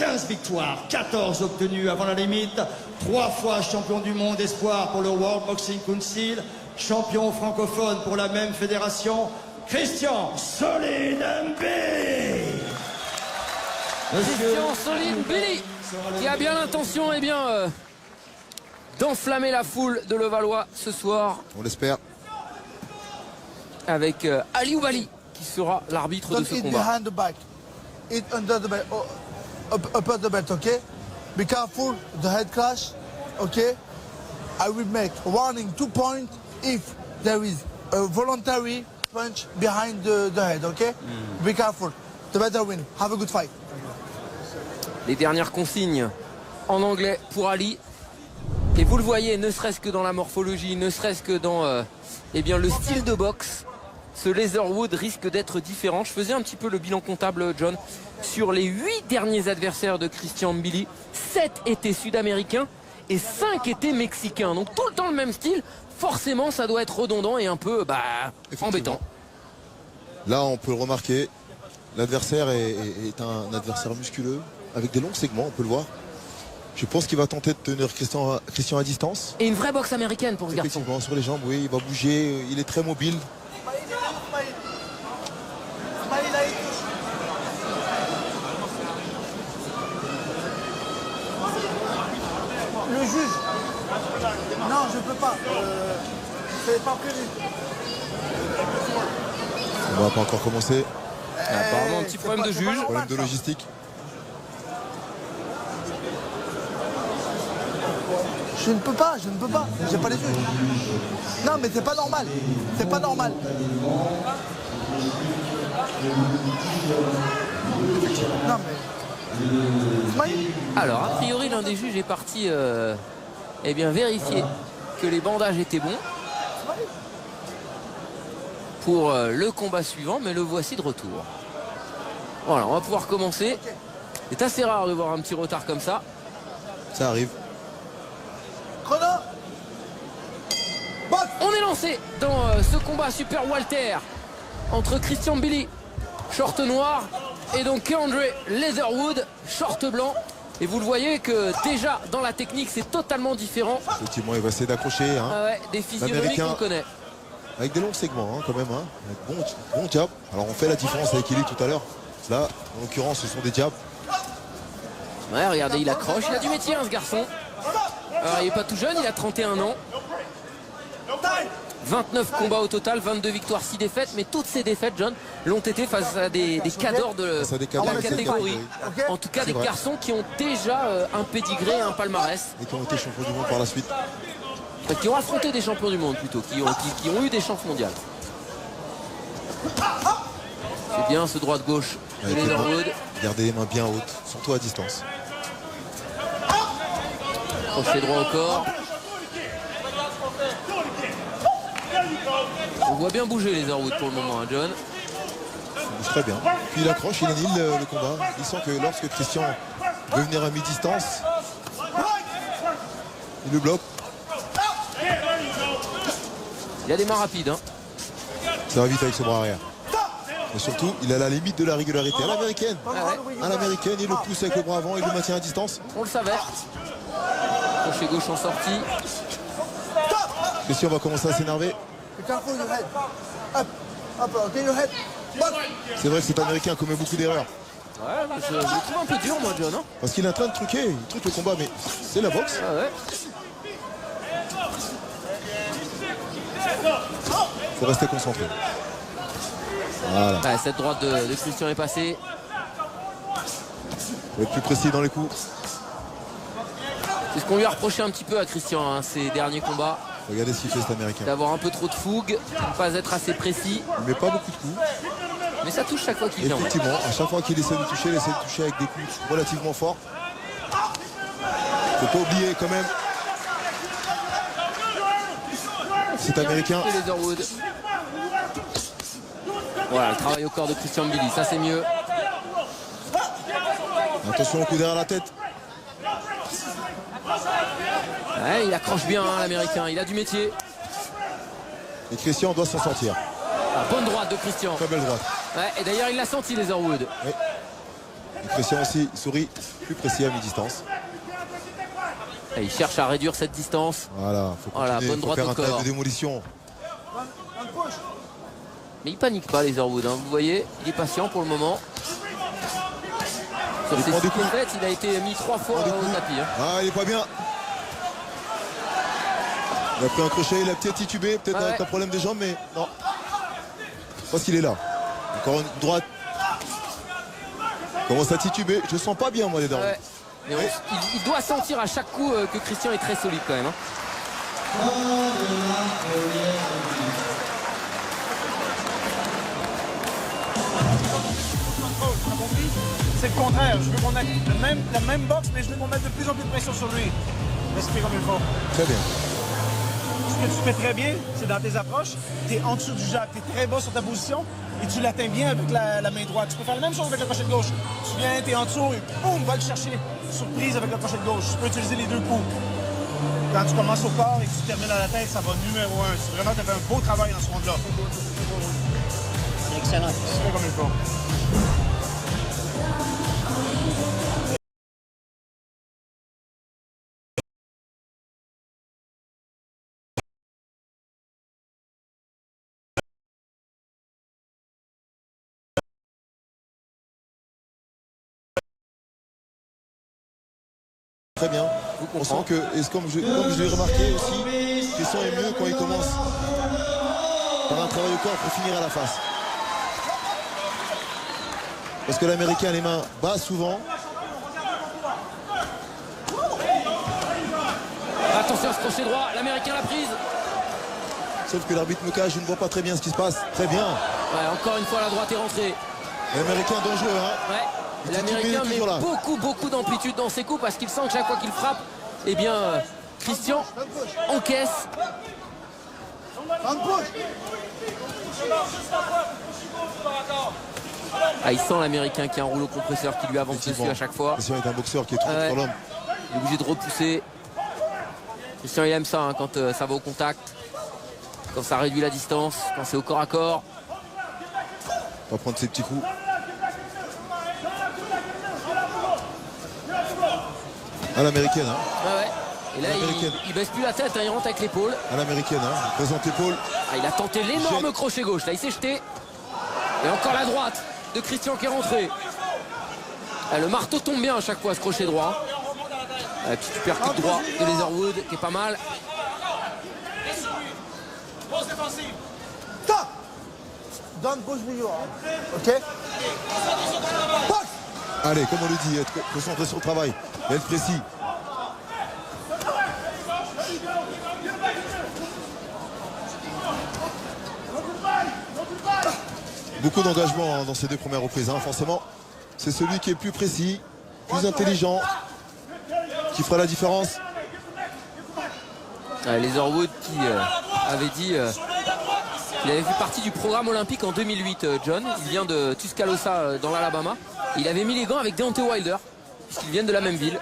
15 victoires, 14 obtenues avant la limite, 3 fois champion du monde espoir pour le World Boxing Council, champion francophone pour la même fédération, Christian Solide Mbili. Christian Solide Mbili, qui a bien l'intention d'enflammer la foule de Levallois ce soir. On l'espère. Avec Ali Oubali qui sera l'arbitre de ce combat. It under the belt, upper the belt, okay? Be careful, the head clash, okay? I will make warning 2 points if there is a voluntary punch behind the head, okay? Be careful, the better win. Have a good fight. Les dernières consignes en anglais pour Ali. Et vous le voyez, ne serait-ce que dans la morphologie, ne serait-ce que dans le style de boxe, ce Leatherwood risque d'être différent. Je faisais un petit peu le bilan comptable, John. Sur les 8 derniers adversaires de Christian Mbili, 7 étaient sud-américains et 5 étaient mexicains. Donc tout le temps le même style. Forcément, ça doit être redondant et un peu embêtant. Là, on peut le remarquer. L'adversaire est un adversaire musculeux avec des longs segments, on peut le voir. Je pense qu'il va tenter de tenir Christian à distance. Et une vraie boxe américaine pour ce garçon. Effectivement, sur les jambes, oui, il va bouger. Il est très mobile. Le juge. Non, je peux pas. C'est pas prévu. On va pas encore commencer. Apparemment un petit problème de juge. Problème de logistique. Je ne peux pas. J'ai pas les yeux. Non, mais c'est pas normal. C'est pas normal. Non, mais... Alors, a priori, l'un des juges est parti vérifier que les bandages étaient bons pour le combat suivant, mais le voici de retour. Voilà, on va pouvoir commencer. C'est assez rare de voir un petit retard comme ça. Ça arrive. On est lancé dans ce combat Super Walter entre Christian Mbili, short noir, et donc Keandre Leatherwood, short blanc. Et vous le voyez que déjà dans la technique c'est totalement différent. Effectivement, il va essayer d'accrocher. Des physionomies qu'on connaît. Avec des longs segments quand même. Avec bon jab. Alors on fait la différence avec Eli tout à l'heure. Là, en l'occurrence, ce sont des jabs. Ouais, regardez, il accroche. Il a du métier, ce garçon. Alors, il n'est pas tout jeune, il a 31 ans. 29 combats au total, 22 victoires, 6 défaites. Mais toutes ces défaites, John, l'ont été face à des cadors de la catégorie. En tout cas, des garçons qui ont déjà un pédigré, un palmarès. Et qui ont été champions du monde par la suite. Qui ont affronté des champions du monde plutôt, qui ont eu des chances mondiales. C'est bien ce droit de gauche de Leatherwood. Gardez les mains bien hautes, surtout à distance. Crochet droit au corps. On voit bien bouger les Leatherwood pour le moment, John. Il bouge très bien. Puis il accroche, il annule le combat. Il sent que lorsque Christian veut venir à mi-distance, il le bloque. Il a des mains rapides. Ça va vite avec ce bras arrière. Mais surtout, il a la limite de la régularité. À l'américaine. À l'américaine, il le pousse avec le bras avant, il le maintient à distance. On le savait. Crochet gauche en sortie. Christian va commencer à s'énerver. C'est vrai que cet américain commet beaucoup d'erreurs. Ouais, je le trouve un peu dur, moi, John. Parce qu'il est en train de truquer. Il truque le combat, mais c'est la boxe. Il faut rester concentré. Voilà. Cette droite de Christian est passée. Il faut être plus précis dans les coups. C'est ce qu'on lui a reproché un petit peu à Christian, ces derniers combats. Regardez ce qu'il fait, cet américain. D'avoir un peu trop de fougue, de ne pas être assez précis. Il met pas beaucoup de coups. Mais ça touche chaque fois qu'il vient. Effectivement, à chaque fois qu'il essaie de toucher, il essaie de toucher avec des coups relativement forts. Faut pas oublier quand même cet américain. Voilà, le travail au corps de Christian Mbili, ça c'est mieux. Attention au coup derrière la tête. Ouais, il accroche bien, l'américain, il a du métier. Et Christian doit s'en sortir. Bonne droite de Christian. Très belle droite. Ouais, et d'ailleurs il l'a senti, Leatherwood. Oui. Christian aussi sourit, plus précis à mi-distance. Et il cherche à réduire cette distance. Voilà, faut continuer, Voilà, bonne faut droite faire au un travail corps. de démolition. Mais il panique pas, les Leatherwood. Hein. Vous voyez, il est patient pour le moment. Sur Il ses prend des 6 coups. défaites, il a été mis 3 fois Prend des au coups. tapis. Hein. Ah, il est pas bien. Il a pris un crochet, il a peut-être titubé, peut-être Ouais. avec un problème de jambes, mais non. Parce qu'il est là. Encore une droite. Il commence à tituber. Je sens pas bien, moi, les Leatherwood. Ouais. Mais il doit sentir à chaque coup que Christian est très solide quand même. Hein. C'est le contraire. Je veux qu'on ait la même boxe, mais je veux qu'on mette de plus en plus de pression sur lui. Respire comme il faut. Très bien. Ce que tu fais très bien, c'est dans tes approches. Tu es en dessous du jab. Tu es très bas sur ta position et tu l'atteins bien avec la main droite. Tu peux faire la même chose avec le crochet de gauche. Tu viens, tu es en dessous et boum, va le chercher. Surprise avec le crochet de gauche. Tu peux utiliser les deux coups. Quand tu commences au corps et que tu termines à la tête, ça va numéro 1. C'est vraiment, tu as fait un beau travail dans ce round-là. C'est excellent. Tu fais comme il faut. Très bien. On sent que, et comme je l'ai remarqué aussi, Christian est mieux quand il commence par un travail au corps pour finir à la face. Parce que l'Américain a les mains bas souvent. Attention à ce crochet droit, l'Américain l'a prise. Sauf que l'arbitre me cache, je ne vois pas très bien ce qui se passe. Très bien. Ouais, encore une fois, la droite est rentrée. L'Américain dangereux, hein. Ouais. Il L'Américain est met toujours là. beaucoup d'amplitude dans ses coups parce qu'il sent que chaque fois qu'il frappe, eh bien, Christian encaisse. Ah, il sent l'Américain qui a un rouleau compresseur qui lui avance dessus à chaque fois. Christian est un boxeur qui est trop Ouais. sur l'homme. Il est obligé de repousser. Christian, il aime ça hein, quand ça va au contact, quand ça réduit la distance, quand c'est au corps à corps. On va prendre ses petits coups. À l'américaine, hein. Ouais, ouais. Et là, L'Américaine. il baisse plus la tête, hein, il rentre avec l'épaule. À l'américaine, hein. Il présente l'épaule. Ah, il a tenté l'énorme crochet gauche. Là, il s'est jeté. Et encore la droite de Christian qui est rentré. Ah, le marteau tombe bien à chaque fois, ce crochet droit. Ah, petit uppercut droit de Leatherwood qui est pas mal. Stop! Don't push me, you OK? Box! Allez, comme on le dit, être concentré sur le travail. Et être précis. Beaucoup d'engagement dans ces deux premières reprises, hein. Forcément, c'est celui qui est plus précis, plus intelligent, qui fera la différence. Ah, Leatherwood qui avait dit qu'il avait fait partie du programme olympique en 2008, John. Il vient de Tuscaloosa dans l'Alabama. Il avait mis les gants avec Deontay Wilder, puisqu'ils viennent de la même ville.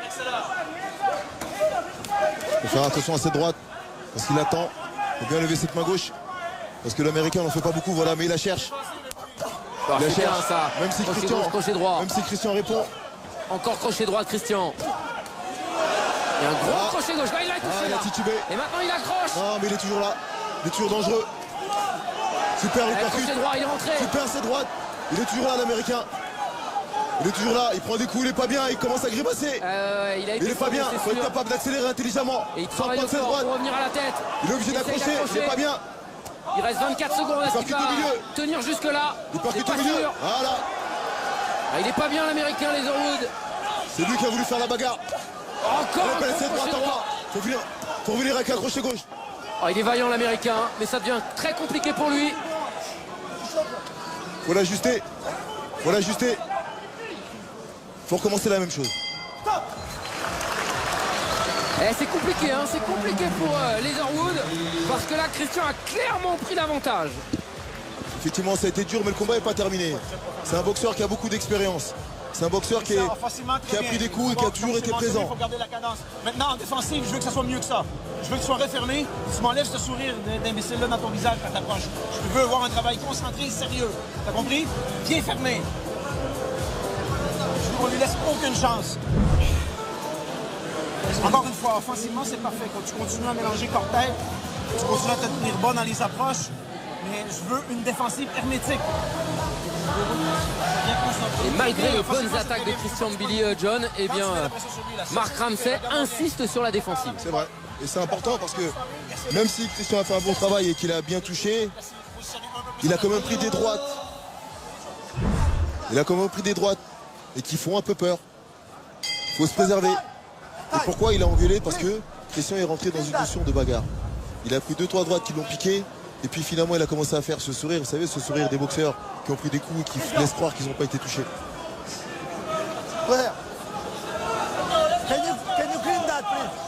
Il faut faire attention à cette droite, parce qu'il attend. Il faut bien lever cette main gauche, parce que l'Américain n'en fait pas beaucoup, voilà, mais il la cherche. Alors, Il la c'est bien cherche, ça. même si Crochet Christian, gauche, crochet droit. même si Christian répond. Encore crochet droit de Christian. Et un gros crochet gauche. Là, il a touché. Ah, il a là. titubé. Et maintenant, il accroche. Non, mais il est toujours là. Il est toujours dangereux. Super le percute. Crochet droit, il est rentré. Super cette droite. Il est toujours là, l'Américain. Il est toujours là. Il prend des coups, il est pas bien. Il commence à grimacer. Il a été Il est pas bien. c'est Il faut être sûr. capable d'accélérer intelligemment. Et il Sans travaille au prendre cette corps droite. pour revenir à la tête. Il est obligé Il essaye d'accrocher. Il d'accrocher. est pas bien. Il reste 24 secondes. Est-ce qu'il percute va au milieu. tenir jusque-là? Il C'est percute pas au milieu. sûr. Voilà. Ah, il est pas bien, l'Américain, Leatherwood. C'est lui qui a voulu faire la bagarre. Encore un Appelle gros cette crochet droite droit. encore. Faut venir avec un crochet gauche. Ah, il est vaillant, l'Américain, mais ça devient très compliqué pour lui. Faut l'ajuster. Faut l'ajuster. Faut recommencer la même chose. C'est compliqué, hein, c'est compliqué pour Leatherwood, parce que là, Christian a clairement pris l'avantage. Effectivement, ça a été dur, mais le combat n'est pas terminé. C'est un boxeur qui a beaucoup d'expérience. C'est un boxeur qui a pris des coups et qui a toujours été présent. Il faut garder la cadence. Maintenant, en défensive, je veux que ça soit mieux que ça. Je veux que tu sois refermé. Tu m'enlèves ce sourire d'imbécile-là dans ton visage quand t'approches. Je veux avoir un travail concentré et sérieux. T'as compris? Bien fermé. qu'on lui laisse aucune chance. Encore une fois, offensivement, c'est parfait. Quand tu continues à mélanger corps-tête, tu continues à te tenir bas dans les approches, mais je veux une défensive hermétique. Et malgré les bonnes attaques de Christian Billy John, eh bien, Mark Ramsey insiste sur la défensive. C'est vrai. Et c'est important parce que même si Christian a fait un bon travail et qu'il a bien touché, il a quand même pris des droites. Il a quand même pris des droites et qui font un peu peur. Il faut se préserver. Et pourquoi il a engueulé? Parce que Christian est rentré dans une notion de bagarre. Il a pris 2-3 droites qui l'ont piqué. Et puis finalement il a commencé à faire ce sourire. Vous savez, ce sourire des boxeurs qui ont pris des coups et qui laissent croire qu'ils n'ont pas été touchés.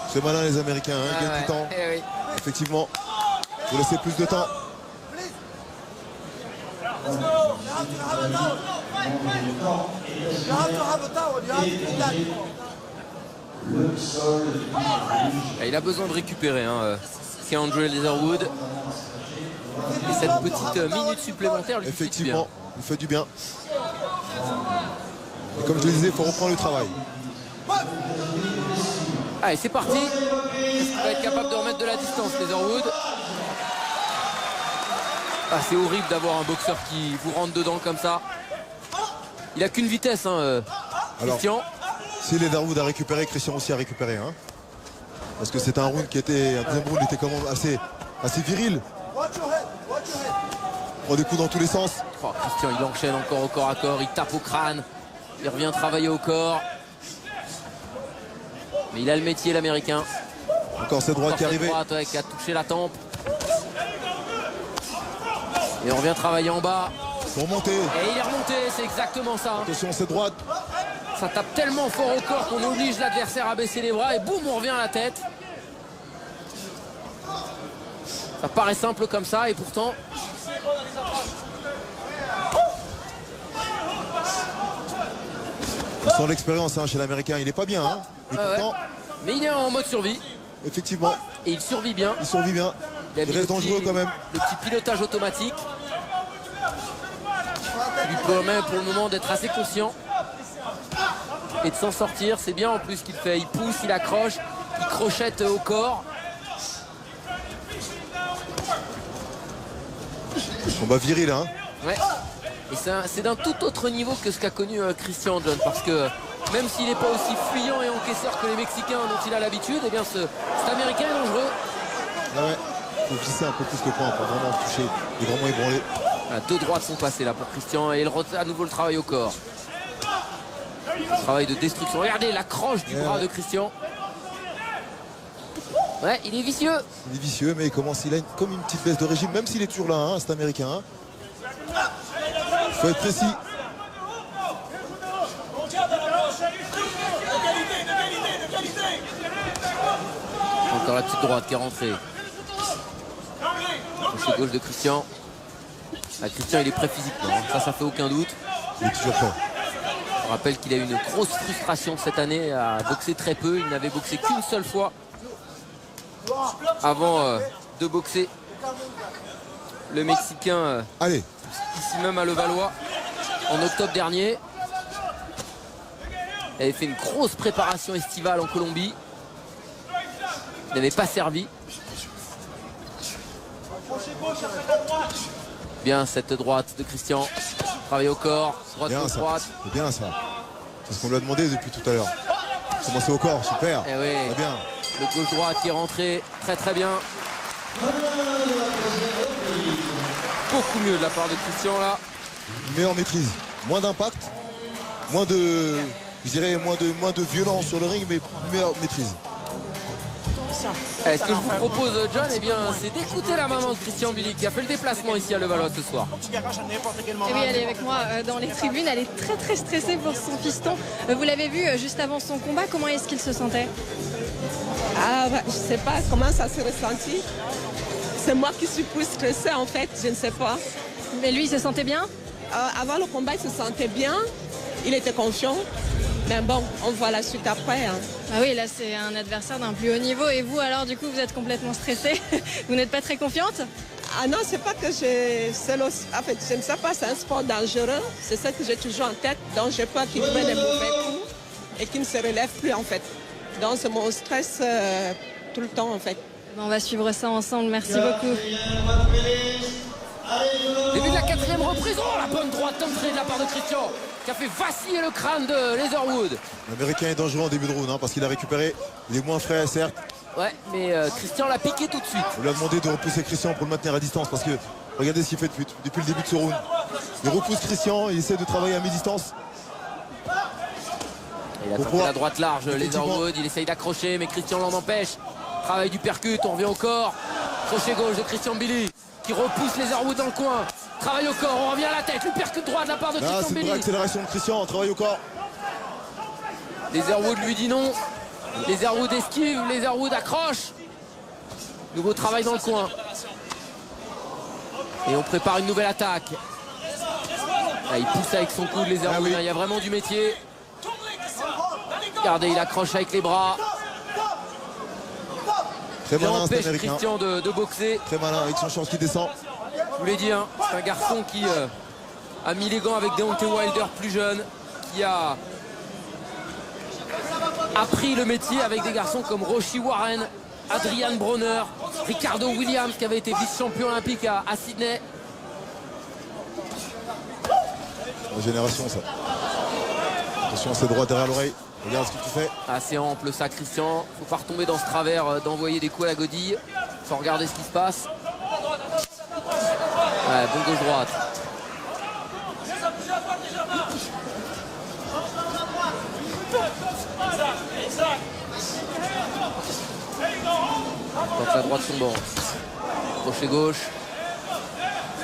C'est malin les Américains, hein, ils gagnent du temps. Oui. Effectivement, il faut laisser plus de temps. Et il a besoin de récupérer, hein, Keandre Leatherwood. Et cette petite minute supplémentaire lui fait du bien. Effectivement, il fait du bien. Et comme je le disais, il faut reprendre le travail. Allez, c'est parti. Est-ce qu'il va être capable de remettre de la distance, Leatherwood? Ah, c'est horrible d'avoir un boxeur qui vous rentre dedans comme ça. Il a qu'une vitesse, hein, Christian. Alors, si Leatherwood a récupéré, Christian aussi a récupéré. Hein, parce que c'était un round qui était. Un deuxième round était quand même assez viril. Il prend des coups dans tous les sens. Oh, Christian, il enchaîne encore au corps à corps. Il tape au crâne. Il revient travailler au corps. Mais il a le métier, l'Américain. Encore cette droite qui est arrivée. Droite, ouais, qui a touché la tempe. Et on revient travailler en bas. Pour monter. Et il est remonté, c'est exactement ça. Attention, cette droite. Ça tape tellement fort au corps qu'on oblige l'adversaire à baisser les bras. Et boum, on revient à la tête. Ça paraît simple comme ça et pourtant... On sent l'expérience, hein, chez l'Américain. Il n'est pas bien. Hein, et pourtant... ouais. Mais il est en mode survie. Effectivement. Et il survit bien. Il survit bien. Il reste dangereux quand même. Le petit pilotage automatique. Il lui permet pour le moment d'être assez conscient. Et de s'en sortir. C'est bien en plus qu'il fait. Il pousse, il accroche, il crochette au corps. Combat viril, hein. Ouais. Et c'est d'un tout autre niveau que ce qu'a connu Christian John. Parce que même s'il n'est pas aussi fuyant et encaisseur que les Mexicains dont il a l'habitude, eh bien cet Américain est dangereux. Ah ouais. Il faut visser un peu plus le point pour vraiment toucher et vraiment ébranler. Ah, 2 droites sont passées là pour Christian et il retient à nouveau le travail au corps. Le travail de destruction. Regardez l'accroche du bras de Christian. Ouais, il est vicieux. Il est vicieux, mais il a comme une petite baisse de régime, même s'il est toujours là, hein, cet Américain. Hein. Il faut être précis. Encore la petite droite qui est rentrée. C'est gauche de Christian. Ah, Christian, il est prêt physiquement. Hein. Ça fait aucun doute. Il est toujours prêt. Je rappelle qu'il a eu une grosse frustration cette année à boxer très peu. Il n'avait boxé qu'une seule fois avant de boxer le Mexicain Allez. Ici même à Levallois en octobre dernier. Il avait fait une grosse préparation estivale en Colombie. Il n'avait pas servi. Bien cette droite de Christian. Travail au corps, droite bien, contre droite. C'est bien ça. C'est ce qu'on lui a demandé depuis tout à l'heure. Commencer au corps, super. Eh oui. C'est bien. Le gauche-droite qui est rentré très très bien. Beaucoup mieux de la part de Christian là. Meilleure maîtrise. Moins d'impact. Moins de. Je dirais moins de violence sur le ring, mais meilleure maîtrise. Ce que je vous propose, John, eh bien, c'est d'écouter la maman de Christian Billy qui a fait le déplacement ici à Levallois ce soir. Et oui, elle est avec moi dans les tribunes. Elle est très très stressée pour son fiston. Vous l'avez vu juste avant son combat. Comment est-ce qu'il se sentait? Ah, bah, je ne sais pas comment ça s'est ressenti. C'est moi qui suis plus stressée en fait, je ne sais pas. Mais lui, il se sentait bien? Avant le combat, il se sentait bien. Il était confiant. Mais bon, on voit la suite après. Hein. Ah oui, là, c'est un adversaire d'un plus haut niveau. Et vous, alors, du coup, vous êtes complètement stressée? Vous n'êtes pas très confiante? Ah non, c'est pas que en fait, je ne sais pas, c'est un sport dangereux. C'est ça que j'ai toujours en tête. Donc, j'ai peur qu'il prenne des mauvais coups. et qui ne se relève plus en fait. Donc c'est mon stress tout le temps en fait. On va suivre ça ensemble, merci beaucoup. Début de la 4e reprise. Oh, la bonne droite d'entrée de la part de Christian qui a fait vaciller le crâne de Leatherwood. L'Américain est dangereux en début de round hein, parce qu'il a récupéré. Il est moins frais certes. Ouais, mais Christian l'a piqué tout de suite. On lui a demandé de repousser Christian pour le maintenir à distance parce que regardez ce qu'il fait depuis le début de ce round. Il repousse Christian, il essaie de travailler à mi-distance. Il a tenté la droite large, Leatherwood, il essaye d'accrocher, mais Christian l'en empêche. Travail du percute, on revient au corps. Crochet gauche de Christian Billy qui repousse Leatherwood dans le coin. Travail au corps, on revient à la tête, le percute droit de la part de Christian C'est une Billy. vraie accélération de Christian, travail au corps. Leatherwood lui dit non. Leatherwood esquive, Leatherwood accroche. Nouveau travail dans le coin. Et on prépare une nouvelle attaque. Là, il pousse avec son coude Leatherwood, il y a vraiment du métier. Regardez, il accroche avec les bras. Très Il malin, empêche cet Américain. Christian de boxer. Très malin avec son short qui descend. Je vous l'ai dit, hein, c'est un garçon qui a mis les gants avec Deontay Wilder plus jeune, qui a appris le métier avec des garçons comme Roshi Warren, Adrian Bronner, Ricardo Williams qui avait été vice-champion olympique à Sydney. La génération ça. Attention, c'est droit derrière l'oreille. Regarde ce que tu fais. Assez ample ça, Christian. Faut pas retomber dans ce travers d'envoyer des coups à la godille. Faut regarder ce qui se passe. Ouais, bon gauche-droite. Tente la droite tombante. Crochet gauche.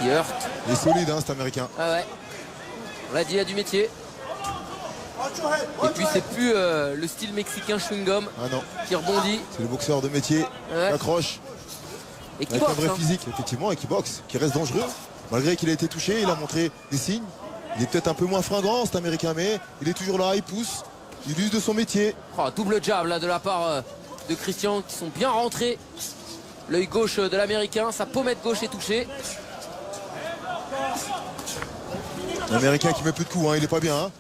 Qui heurte. Il est solide hein, cet Américain. Ah ouais. On l'a dit, il a du métier. Et puis c'est plus le style mexicain chewing-gum qui rebondit. C'est le boxeur de métier qui accroche. Et qui avec boxe, un vrai hein. physique, effectivement, et qui boxe, qui reste dangereux. Malgré qu'il a été touché, il a montré des signes. Il est peut-être un peu moins fringant cet Américain, mais il est toujours là, il pousse, il use de son métier. Oh, double jab là de la part de Christian qui sont bien rentrés. L'œil gauche de l'Américain, sa pommette gauche est touchée. L'Américain qui met plus de coups, hein, il est pas bien. Hein.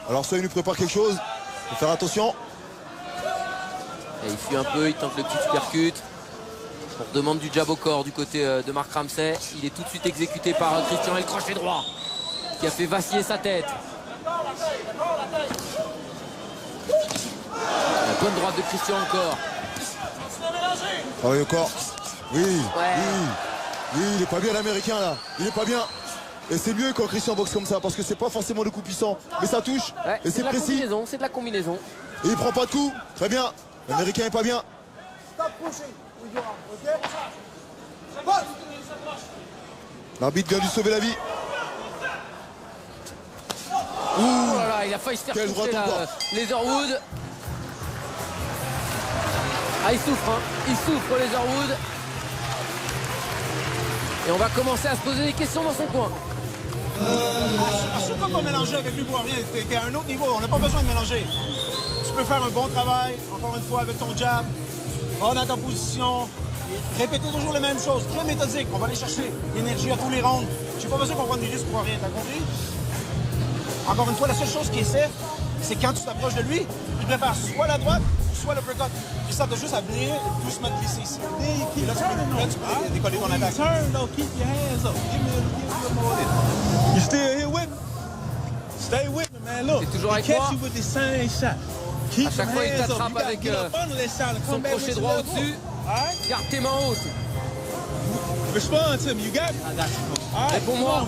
Alors soit il nous prépare quelque chose, il faut faire attention. Et il fuit un peu, il tente le petit supercut. On demande du jab au corps du côté de Mark Ramsey. Il est tout de suite exécuté par Christian et le crochet droit qui a fait vaciller sa tête. La bonne droite de Christian encore. Travaille au corps. Oui, il est pas bien l'Américain là. Il est pas bien. Et c'est mieux quand Christian boxe comme ça parce que c'est pas forcément le coup puissant, mais ça touche et c'est précis. C'est de la combinaison. Et il prend pas de coup. Très bien. L'Américain est pas bien. L'arbitre vient lui sauver la vie. Oh là là, il a failli se faire toucher là, Leatherwood. Ah, il souffre, hein. Il souffre, Leatherwood. Et on va commencer à se poser des questions dans son coin. Surtout pas mélanger avec lui pour rien. T'es à un autre niveau, on n'a pas besoin de mélanger. Tu peux faire un bon travail, encore une fois, avec ton jab. Va dans ta position. Répétez toujours les mêmes choses, très méthodique. On va aller chercher l'énergie à tous les rounds. J'ai pas besoin qu'on prenne des risques pour rien, t'as compris? Encore une fois, la seule chose qui est safe, c'est quand tu t'approches de lui, il prépare soit la droite, soit le uppercut. Et ça, t'as juste à venir doucement te glisser ici. Et là, tu peux décoller ton attaque. You still here with me? Stay with me, man. Look, toujours avec catch moi. you with the same shot. Keep À chaque fois, il t'attrape avec son crochet droit au-dessus. Garde tes mains hautes. Respond to me. You got me? Réponds-moi.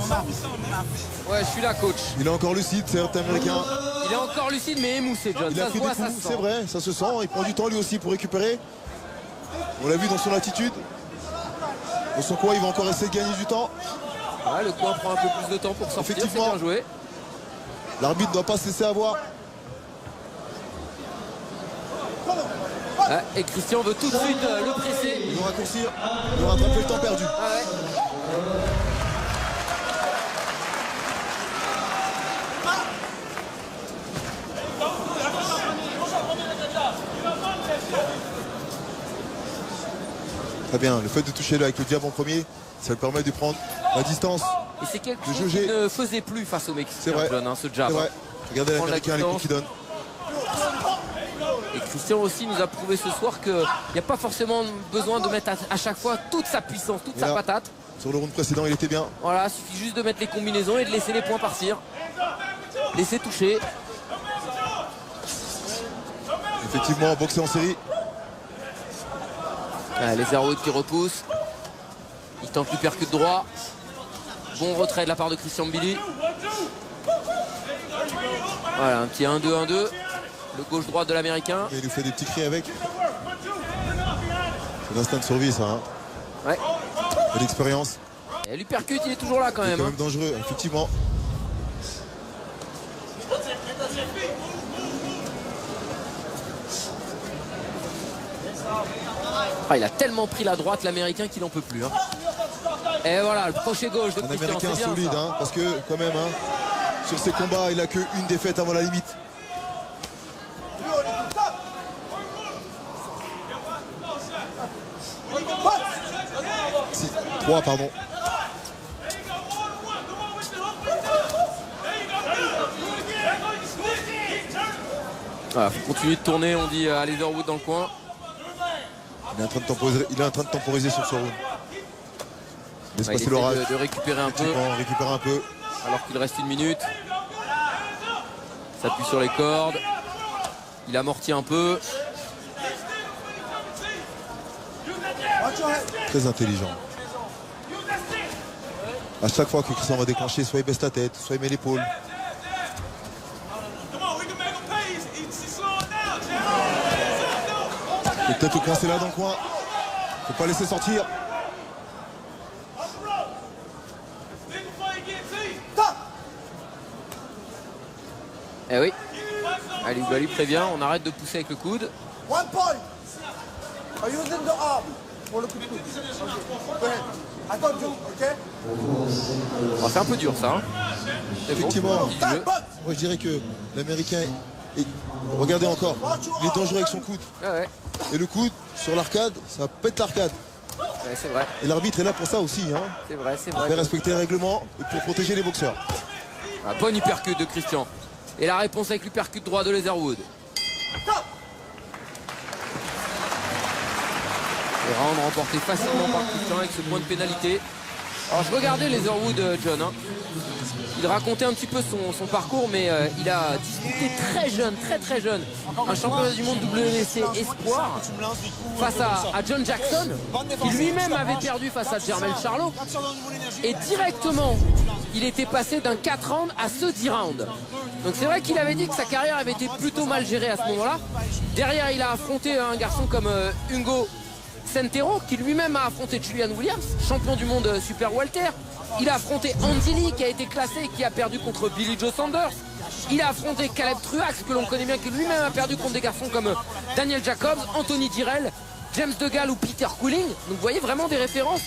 Ouais, je suis là, coach. Il est encore lucide, c'est Américain. Il est encore lucide, mais émoussé, John. Il a Ça se pris voit, des ça coups, se c'est sent. vrai, ça se sent. Il prend du temps lui aussi pour récupérer. On l'a vu dans son attitude. Dans son coin, il va encore essayer de gagner du temps. Ouais, le coin prend un peu plus de temps pour sortir. C'est bien joué. L'arbitre ne doit pas se laisser avoir. Ouais, et Christian veut tout de suite le presser. Il va raccourcir, il va rattraper le temps perdu. Ah ouais. Très bien, le fait de toucher avec le jab en premier, ça lui permet de prendre la distance. Et c'est quelque chose qu'il ne faisait plus face au Mexicain, C'est vrai, John, hein, ce jab. c'est vrai. Regardez Prendre l'Américain, les coups qu'il donne. Et Christian aussi nous a prouvé ce soir qu'il n'y a pas forcément besoin de mettre à chaque fois toute sa puissance, toute sa patate. Sur le round précédent, il était bien. Voilà, il suffit juste de mettre les combinaisons et de laisser les points partir. Laisser toucher. Effectivement, boxer en série. Les Leatherwood qui repoussent. Il tente l'uppercut droit. Bon retrait de la part de Christian Mbili. Voilà, un petit 1-2-1-2. Le gauche-droite de l'Américain. Il nous fait des petits cris avec. C'est l'instinct de survie, ça. Hein. Ouais. Et l'expérience. Et l'uppercut, il est toujours là quand même. C'est quand même dangereux, effectivement. Il a tellement pris la droite, l'Américain, qu'il n'en peut plus. Hein. Et voilà, le crochet gauche de Christian. Un Américain solide, hein, parce que quand même, hein, sur ces combats, il n'a qu'une défaite avant la limite. 3, pardon. Voilà, faut continuer de tourner, on dit à Leatherwood dans le coin. Il est en train de temporiser sur ce round. Il essaie de récupérer un peu. Récupérer un peu. Alors qu'il reste 1 minute. S'appuie sur les cordes. Il amortit un peu. Très intelligent. À chaque fois que Christian va déclencher, soit il baisse la tête, soit il met l'épaule. Il est peut-être coincé là dans le coin. Faut pas laisser sortir. Eh oui. Ali Bali prévient, on arrête de pousser avec le coude. 1 point. Are you using the arm pour le coup de coude? Go ahead. I told you, okay? Oh, c'est un peu dur ça. Hein. Effectivement. Bon, moi je dirais que l'Américain est... Regardez encore, il est dangereux avec son coude. Ah ouais. Et le coude sur l'arcade, ça pète l'arcade. Ouais, c'est vrai. Et l'arbitre est là pour ça aussi. Hein. C'est vrai, c'est Pour vrai. faire respecter les règlements et pour protéger les boxeurs. Un bon uppercut de Christian. Et la réponse avec l'uppercut droit de Leatherwood. Et round remporté facilement par Christian avec ce point de pénalité. Alors je regardais Leatherwood, John. Hein. Il racontait un petit peu son parcours, mais il a disputé très jeune, très jeune, un championnat du monde WC Espoir face à John Jackson, qui lui-même avait perdu face à Jermel Charlo. Et directement, il était passé d'un 4 rounds à ce 10 rounds. Donc c'est vrai qu'il avait dit que sa carrière avait été plutôt mal gérée à ce moment-là. Derrière, il a affronté un garçon comme Hugo Sentero, qui lui-même a affronté Julian Williams, champion du monde super welter. Il a affronté Andy Lee, qui a été classé et qui a perdu contre Billy Joe Sanders. Il a affronté Caleb Truax, que l'on connaît bien, qui lui-même a perdu contre des garçons comme Daniel Jacobs, Anthony Dirrell, James DeGale ou Peter Cooling. Donc vous voyez vraiment des références.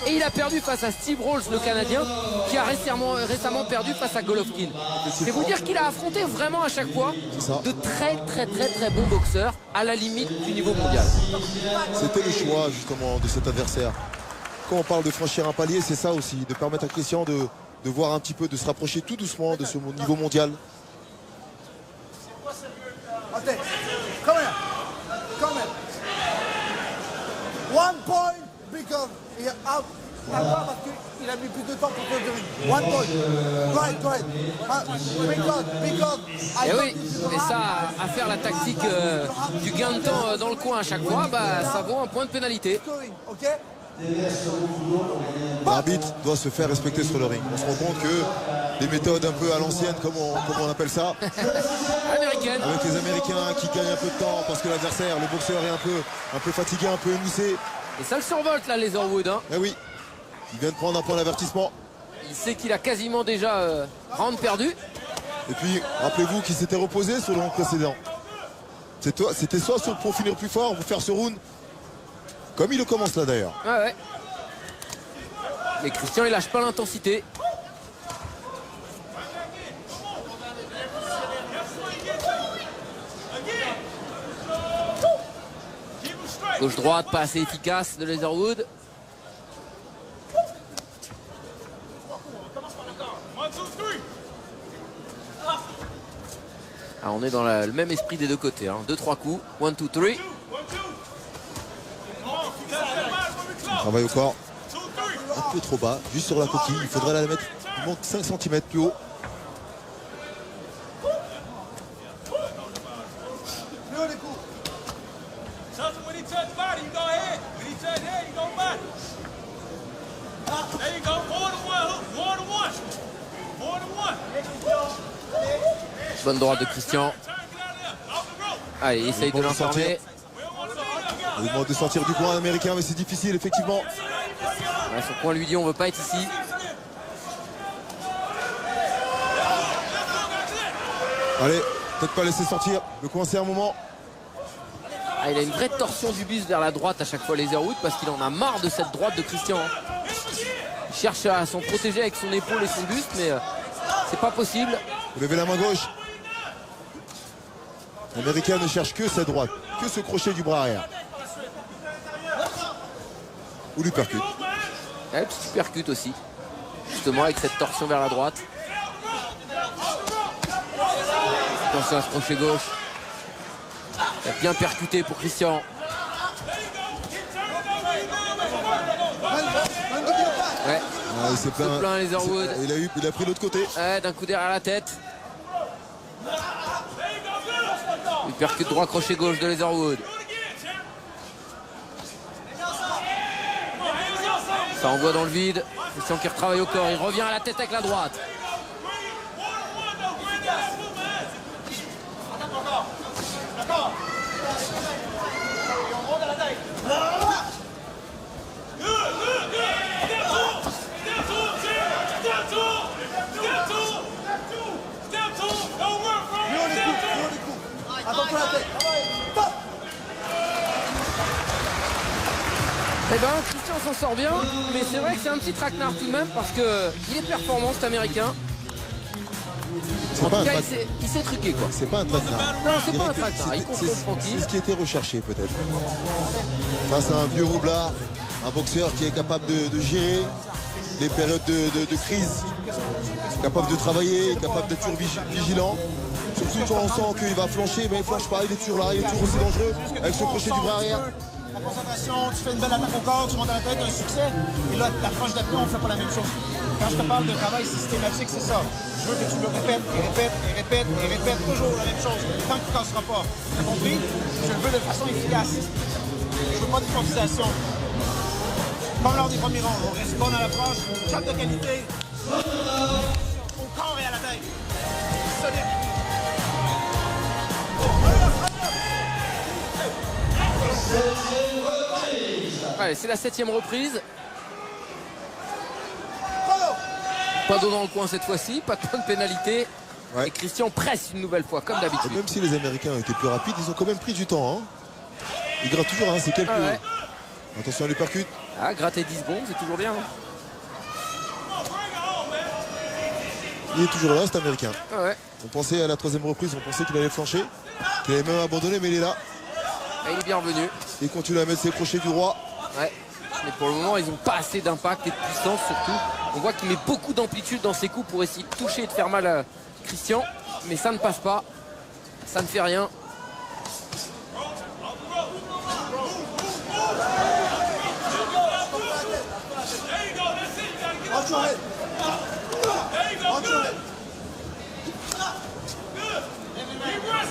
Et il a perdu face à Steve Rolls, le Canadien, qui a récemment perdu face à Golovkin. C'est vous dire qu'il a affronté vraiment à chaque fois de très bons boxeurs à la limite du niveau mondial. C'était le choix justement de cet adversaire. Quand on parle de franchir un palier, c'est ça aussi, de permettre à Christian de voir un petit peu, de se rapprocher tout doucement de ce niveau mondial. Okay, come here. Come here. 1 point because il a mis plus de temps pour te donner. 1 point. Go ahead. Because et oui, et ça, à faire la tactique du gain de temps dans le coin à chaque fois, bah, ça vaut un point de pénalité. Okay? L'arbitre doit se faire respecter sur le ring. On se rend compte que les méthodes un peu à l'ancienne, comme on appelle ça, américaine, avec les Américains qui gagnent un peu de temps parce que l'adversaire, le boxeur est un peu fatigué, un peu émoussé. Et ça le survolte là, Leatherwood. Hein. Eh oui, il vient de prendre un point d'avertissement. Il sait qu'il a quasiment déjà round perdu. Et puis, rappelez-vous qu'il s'était reposé sur le round précédent. C'était soit pour finir plus fort, pour faire ce round, comme il le commence là d'ailleurs. Ah ouais. Mais Christian, il lâche pas l'intensité. Gauche-droite, pas assez efficace de Leatherwood. Ah, on est dans le même esprit des deux côtés. 2-3 coups. 1, 2, 3. Travail au corps. Un peu trop bas, juste sur la coquille. Il faudrait la mettre, il manque 5 cm plus haut. Bonne droite de Christian. Allez, il essaye de l'informer. Il demande de sortir du coin américain, mais c'est difficile, effectivement. Ouais, son coin lui dit on veut pas être ici. Allez, peut-être pas laisser sortir, le coincer un moment. Ah, il a une vraie torsion du buste vers la droite à chaque fois Leatherwood parce qu'il en a marre de cette droite de Christian. Il cherche à s'en protéger avec son épaule et son buste, mais c'est pas possible. Vous levez la main gauche. L'Américain ne cherche que cette droite, que ce crochet du bras arrière. Ou lui percute. Et puis tu percutes aussi, justement avec cette torsion vers la droite. Attention à ce crochet gauche. Il a bien percuté pour Christian. Ouais. Ah, il s'est plaint. Leatherwood. Il a pris l'autre côté. Ouais, d'un coup derrière la tête. Il percute droit, crochet gauche de Leatherwood. Ça envoie dans le vide. Christian qui retravaille au corps. Il revient à la tête avec la droite. Eh ben, Christian s'en sort bien, mais c'est vrai que c'est un petit traquenard tout de même parce qu'il est performant cet américain. En tout cas, il s'est truqué quoi. C'est pas un traquenard. Non, c'est pas un traquenard, il contrôle tranquille. C'est ce qui était recherché peut-être. Face à un vieux roublard, un boxeur qui est capable de gérer les périodes de crise, capable de travailler, capable d'être toujours vigilant. Surtout quand on sent qu'il va flancher, mais il flanche pas, il est toujours là, il est toujours aussi dangereux avec ce crochet du bras arrière. La concentration, tu fais une belle attaque au corps, tu montes à la tête, un succès. Et là, l'approche d'après, on ne fait pas la même chose. Quand je te parle de travail systématique, c'est ça. Je veux que tu le répètes et répètes et répètes et répètes toujours la même chose. Tant que tu ne casseras pas. Tu as compris? Je le veux de façon efficace. Je veux pas d'improvisation. Comme lors des premiers ronds, on reste bon à l'approche, cap de qualité. Au corps et à la tête. Solide. Allez, c'est la 7e reprise. Pas d'eau dans le coin cette fois-ci, pas de point de pénalité. Ouais. Et Christian presse une nouvelle fois, comme d'habitude. Même si les Américains ont été plus rapides, ils ont quand même pris du temps. Ils grattent toujours, c'est quelques... Ah ouais. Attention à l'uppercut. Ah, gratter 10 secondes, c'est toujours bien. Il est toujours là, cet Américain. Ah ouais. On pensait à la 3e reprise, on pensait qu'il allait flancher, qu'il allait même abandonner, mais il est là. Et il est bien revenu. Il continue à mettre ses crochets du roi. Ouais. Mais pour le moment, ils n'ont pas assez d'impact et de puissance surtout. On voit qu'il met beaucoup d'amplitude dans ses coups pour essayer de toucher et de faire mal à Christian. Mais ça ne passe pas. Ça ne fait rien.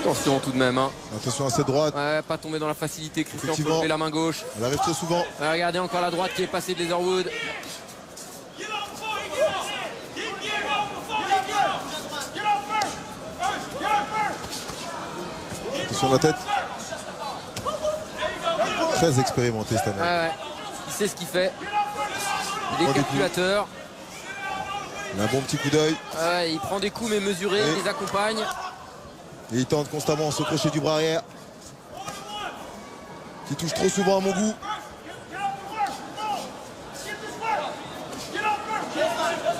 Attention tout de même. Attention à cette droite. Ouais, pas tomber dans la facilité. Christian peut lever la main gauche. Elle arrive très souvent. Ouais, regardez encore la droite qui est passée de Leatherwood. Attention la tête. Très expérimenté cette année. Ouais. Il sait ce qu'il fait. Il est calculateur. Il a un bon petit coup d'œil. Ouais, il prend des coups mais mesurés, il les accompagne. Et il tente constamment ce crochet du bras arrière. Qui touche trop souvent à mon goût.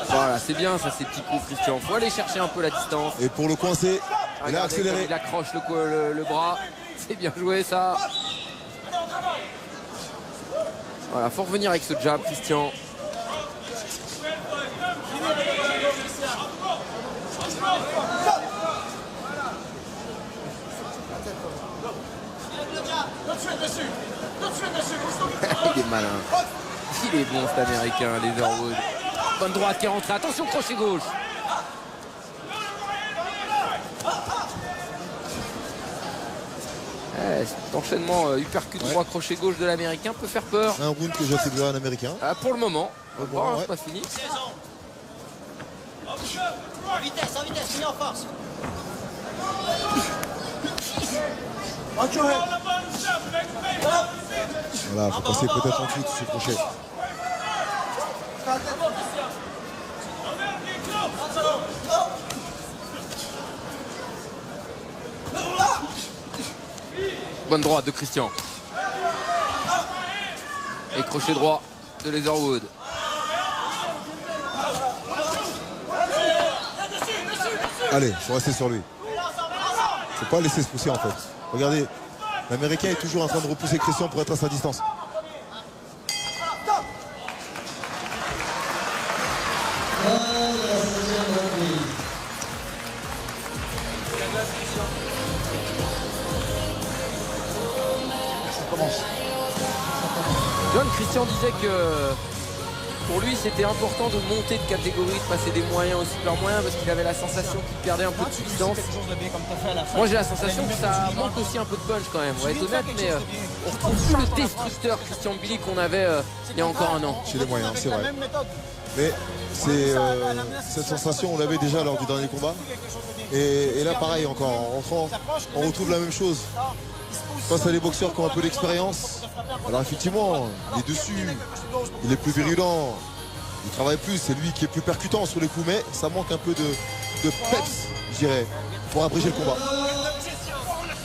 Voilà, c'est bien ça, ces petits coups, Christian. Faut aller chercher un peu la distance. Et pour le coincer, il a accéléré. Il accroche le bras. C'est bien joué ça. Voilà, faut revenir avec ce jab, Christian. Il est malin. Il est bon cet américain, Leatherwood. Bonne droite qui est rentrée. Attention, crochet gauche. Cet enchaînement uppercut droit, crochet gauche de l'américain peut faire peur. Un round que j'attribuerai à un américain. Pour le moment. On va voir, c'est pas fini. En vitesse, finis en force. Voilà, faut passer peut-être en dessous de ce crochet. Bonne droite de Christian. Et crochet droit de Leatherwood. Allez, faut rester sur lui. Faut pas laisser se pousser en fait. Regardez, l'américain est toujours en train de repousser Christian pour être à sa distance. John, Christian disait que pour lui c'était important de monter de catégorie, de passer des moyens au super moyen parce qu'il avait la sensation qu'il perdait un peu de puissance. Moi j'ai la sensation que ça manque aussi un peu de punch quand même, on va être honnête, mais on retrouve plus le destructeur Christian Billy qu'on avait il y a encore un an. Chez les moyens, c'est vrai. Mais c'est cette sensation, on l'avait déjà lors du dernier combat. Et là pareil encore, en rentrant, on retrouve la même chose. Face à des boxeurs qui ont un peu d'expérience. Alors effectivement, il est dessus, il est plus virulent, il travaille plus, c'est lui qui est plus percutant sur les coups, mais ça manque un peu de peps, je dirais, pour abréger le combat.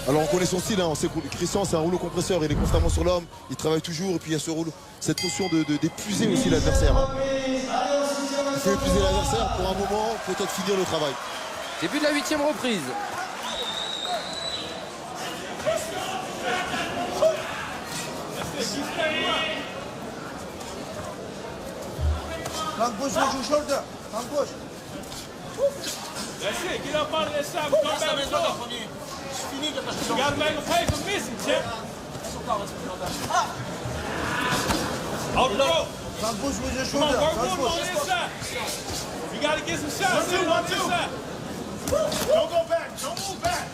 Alors on connaît son style, hein, on sait que Christian c'est un rouleau compresseur, il est constamment sur l'homme, il travaille toujours, et puis il y a ce rouleau, cette notion d'épuiser aussi l'adversaire. Hein. Il faut épuiser l'adversaire pour un moment, peut-être finir le travail. Début de la 8e reprise. Long push with your shoulder. Long push. That's it. Get up out of that side. Come back and go. You gotta make him pay for missing, champ. Hold the rope. Long push with your Come on, shoulder. work Long with him on push. this side. You gotta get some shots too on this side. Don't go back. Don't move back.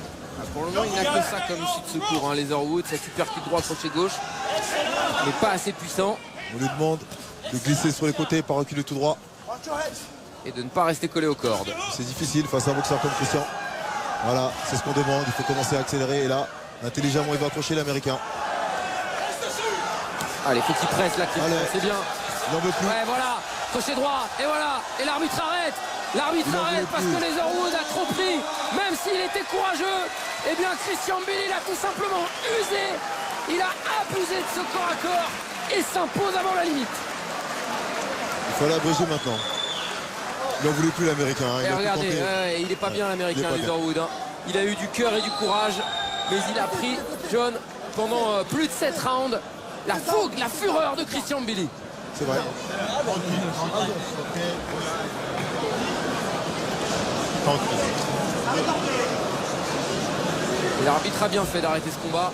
Pour le moment, il n'a que ça comme issue de secours, hein, Leatherwood, cet uppercut droit, crochet gauche, mais pas assez puissant. On lui demande de glisser sur les côtés, pas reculer tout droit. Et de ne pas rester collé aux cordes. C'est difficile face à un boxeur comme Christian. Voilà, c'est ce qu'on demande, il faut commencer à accélérer. Et là, intelligemment, il va accrocher l'américain. Allez, faut qu'il presse là, Christian, c'est bien. Il n'en veut plus. Ouais, voilà, crochet droit, et voilà, et l'arbitre arrête. L'arbitre arrête parce que Leatherwood a trop pris, même s'il était courageux. Eh bien, Christian Billy l'a tout simplement usé. Il a abusé de ce corps à corps et s'impose avant la limite. Il faut l'abréger maintenant. Il n'en voulait plus l'américain. Hein. Et regardez, il n'est pas bien l'américain, Leatherwood. Hein. Il a eu du cœur et du courage, mais il a pris, John, pendant plus de 7 rounds, la fougue, la fureur de Christian Billy. C'est vrai. L'arbitre a bien fait d'arrêter ce combat.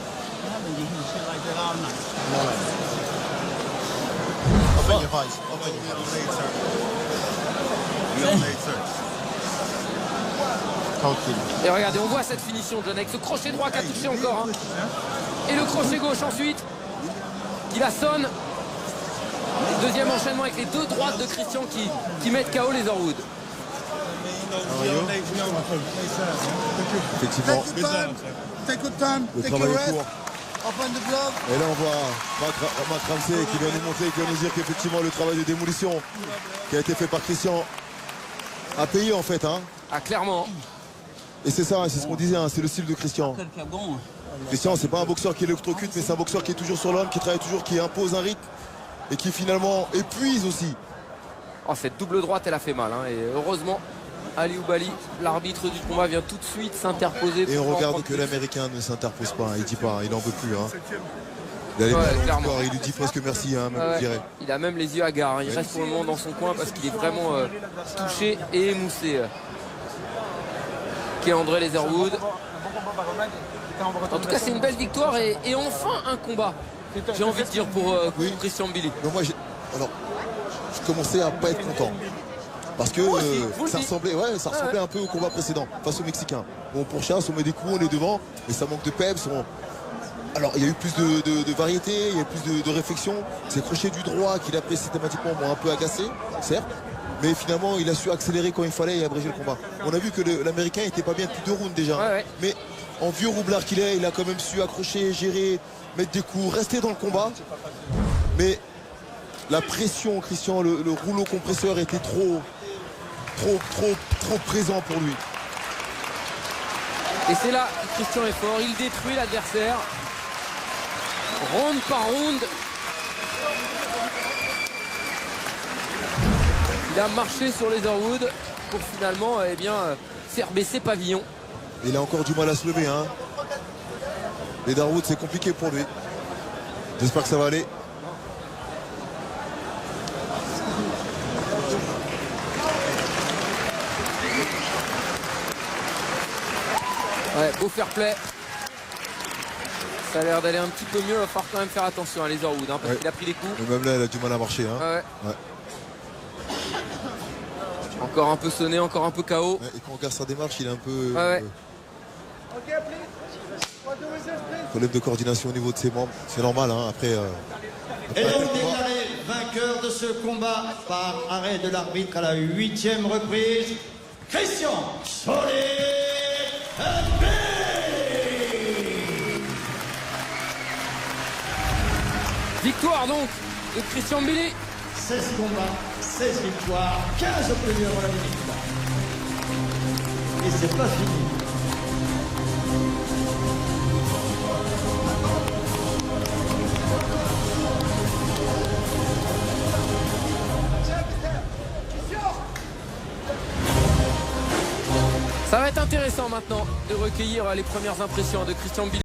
Et regardez, on voit cette finition, John, avec ce crochet droit qui a touché encore. Hein. Et le crochet gauche ensuite, qui la sonne. Le deuxième enchaînement avec les deux droites de Christian qui mettent KO Leatherwood. Effectivement. Take your time. Le Take your travail est rest. court. Open the glove. Et là on voit Matt Ramsey qui vient nous montrer, qui vient nous dire qu'effectivement le travail de démolition qui a été fait par Christian a payé en fait. Hein. Ah, clairement. Et c'est ça, c'est ce qu'on disait, hein, c'est le style de Christian. Christian, c'est pas un boxeur qui électrocute, mais c'est un boxeur qui est toujours sur l'homme, qui travaille toujours, qui impose un rythme et qui finalement épuise aussi. Oh, cette double droite, elle a fait mal. Hein. Et heureusement, Ali Oubali, l'arbitre du combat, vient tout de suite s'interposer. Et on regarde que l'américain ne s'interpose pas, hein, il dit pas, il n'en veut plus. Hein. Il, il lui dit presque merci, hein, même, je dirais. Il a même les yeux hagards. Il reste pour le moment dans son coin parce qu'il est vraiment touché et émoussé. Qu'est André Leatherwood. En tout cas, c'est une belle victoire et enfin un combat. J'ai envie de dire pour Christian Billy. Mais moi, alors, je commençais à pas être content. Parce que ça ressemblait un peu au combat précédent face aux Mexicains. On pourchasse, on met des coups, on est devant, mais ça manque de peps. Alors il y a eu plus de variété, il y a eu plus de réflexion. Ces crochets du droit qu'il a pris systématiquement m'ont un peu agacé, certes. Mais finalement, il a su accélérer quand il fallait et abréger le combat. On a vu que l'Américain n'était pas bien depuis 2 rounds déjà. Mais en vieux roublard qu'il est, il a quand même su accrocher, gérer, mettre des coups, rester dans le combat. Mais la pression, Christian, le rouleau compresseur était trop présent pour lui. Et c'est là que Christian est fort, il détruit l'adversaire round par round. Il a marché sur Leatherwood pour finalement faire baisser pavillon. Il a encore du mal à se lever, hein. Leatherwood, c'est compliqué pour lui. J'espère que ça va aller. Ouais, beau fair play. Ça a l'air d'aller un petit peu mieux. Il va falloir quand même faire attention à Leatherwood, hein, parce qu'il a pris des coups. Et même là, il a du mal à marcher. Hein. Encore un peu sonné, encore un peu KO. Et quand on regarde sa démarche, il est un peu... Problème de coordination au niveau de ses membres. C'est normal, hein, après... Et donc déclaré vainqueur de ce combat par arrêt de l'arbitre à la 8e reprise, Christian Solé. Victoire donc de Christian Billy. 16 combats, 16 victoires, 15 obtenus avant la limite. Et c'est pas fini. Ça va être intéressant maintenant de recueillir les premières impressions de Christian Billy.